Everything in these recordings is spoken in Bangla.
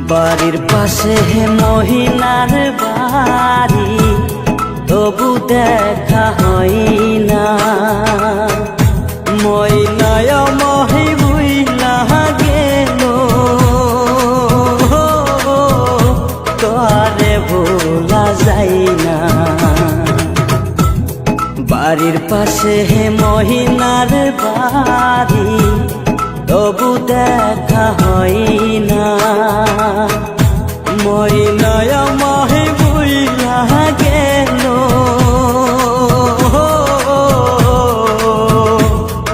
বাড়ির পাশে মহিলার বাড়ি, তবু দেখা হয় না। ময়নায় মহি বুইলা গেল, তোরে ভোলা যায় না। বাড়ির পাশে মহিলার বাড়ি, তবু দেখা হয় না। ময়নায় মহি বুইলা গেল,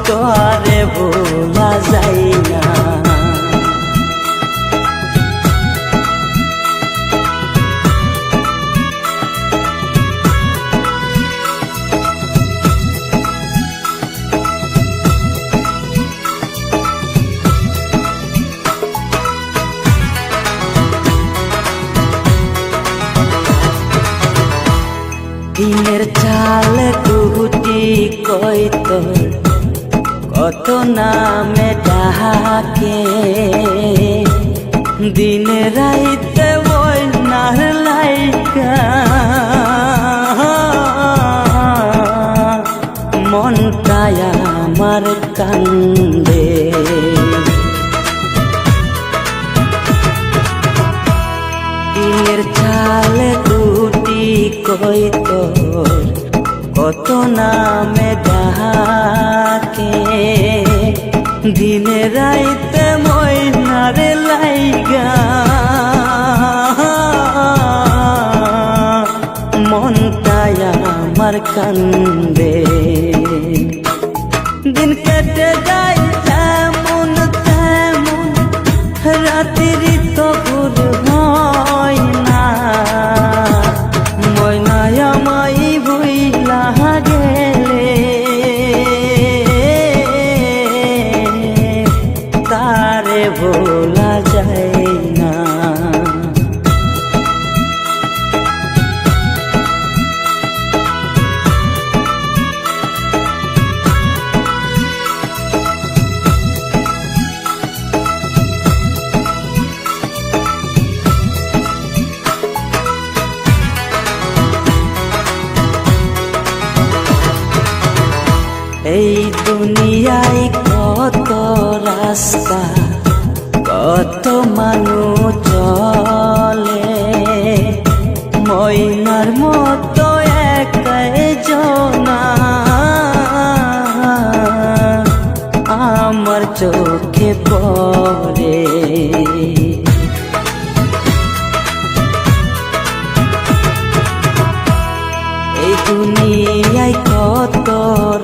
তোরে ভোলা যায় না। দিনের চাল কুটি কই তোর, কত নামে ডাকে। দিনে রাইতে বইনার লাইকা, মনটায় আমার কান্দে। দিনের চাল কুটি কই তোর, কত নামে ডাকে। দিনে রাইতে ময়নার লাইগা, মনটায় আমার কান্দে। দিন কেটে যায় তেমন তেমন, রাত্রি তো ভুল হয় না। ময়নায় মাই ভুইলা গেলে, তারে ভোলা যায় না। এই দুনিয়ায় কত রাস্তা, কত মানুষ চলে। ময়নার মতো একাই জনা আমার চোখে পড়ে। এই দুনিয়ায় কত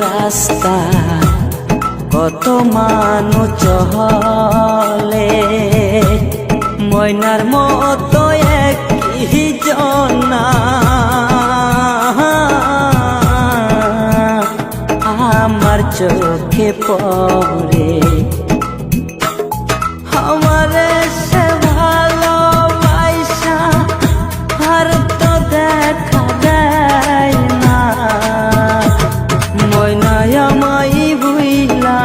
রাস্তা, কত মানুষ চলে। ময়নার মতো একই জনা আমার চোখে পড়ে। আমার সে ভালোবাসা আর তো দেখা দেয় না। ময়নায় মাই ভুইলা